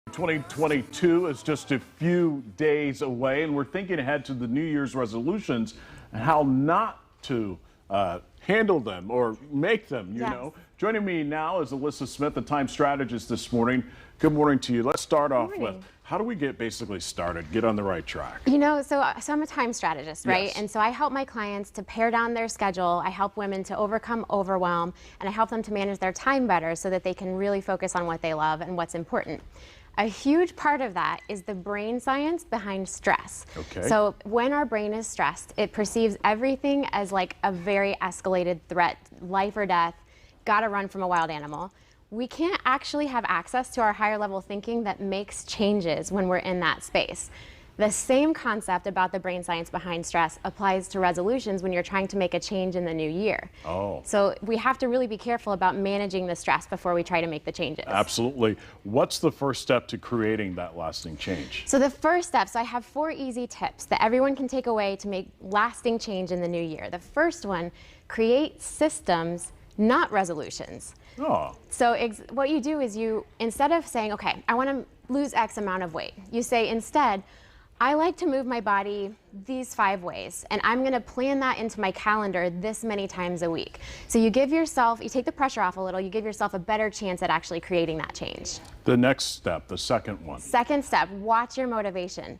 2022 is just a few days away, and we're thinking ahead to the New Year's resolutions and how not to handle them or make them, you know. Joining me now is Alyssa Smith, the time strategist this morning. Good morning to you. Let's start off with, how do we get basically started, get on the right track? You know, so I'm a time strategist, right? Yes. And so I help my clients to pare down their schedule. I help women to overcome overwhelm, and I help them to manage their time better so that they can really focus on what they love and what's important. A huge part of that is the brain science behind stress. Okay. So when our brain is stressed, it perceives everything as like a very escalated threat, life or death, gotta run from a wild animal. We can't actually have access to our higher level thinking that makes changes when we're in that space. The same concept about the brain science behind stress applies to resolutions when you're trying to make a change in the new year. Oh. So we have to really be careful about managing the stress before we try to make the changes. Absolutely. What's the first step to creating that lasting change? So the first step, so I have 4 easy tips that everyone can take away to make lasting change in the new year. The first one, create systems, not resolutions. Oh. So what you do is you, instead of saying, okay, I want to lose X amount of weight, you say instead, I like to move my body these 5 ways, and I'm going to plan that into my calendar this many times a week. So you give yourself, you take the pressure off a little, you give yourself a better chance at actually creating that change. The next step, the second one. Second step, watch your motivation.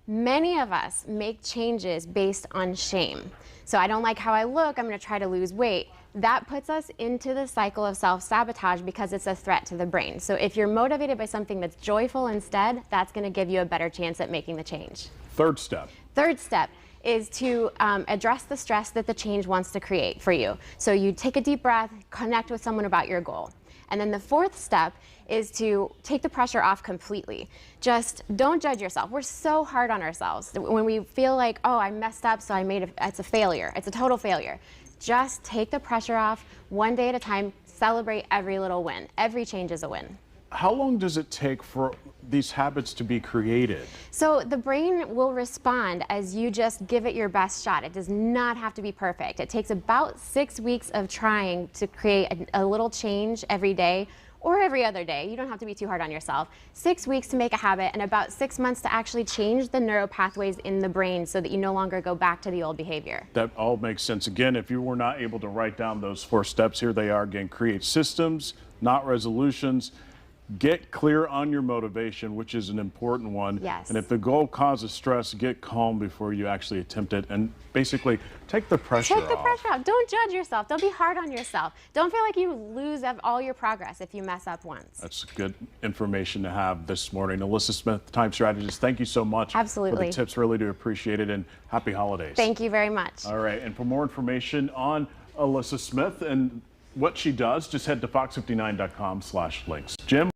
Many of us make changes based on shame. So I don't like how I look, I'm going to try to lose weight. That puts us into the cycle of self-sabotage because it's a threat to the brain. So if you're motivated by something that's joyful instead, that's going to give you a better chance at making the change. Third step. Third step is to address the stress that the change wants to create for you. So you take a deep breath, connect with someone about your goal. And then the fourth step is to take the pressure off completely. Just don't judge yourself. We're so hard on ourselves. When we feel like, oh, I messed up, so it's a failure. It's a total failure. Just take the pressure off one day at a time. Celebrate every little win. Every change is a win. How long does it take for these habits to be created? So the brain will respond as you just give it your best shot. It does not have to be perfect. It takes about 6 weeks of trying to create a little change every day or every other day. You don't have to be too hard on yourself. 6 weeks to make a habit and about 6 months to actually change the neural pathways in the brain so that you no longer go back to the old behavior. That all makes sense. Again, if you were not able to write down those 4 steps, here they are again. Create systems, not resolutions. Get clear on your motivation, which is an important one. Yes. And if the goal causes stress, get calm before you actually attempt it. And basically, take the pressure off. Take the pressure off. Don't judge yourself. Don't be hard on yourself. Don't feel like you lose all your progress if you mess up once. That's good information to have this morning. Alyssa Smith, time strategist, thank you so much. Absolutely. For the tips. Really do appreciate it, and happy holidays. Thank you very much. All right, and for more information on Alyssa Smith and what she does, just head to fox59.com/links. Jim?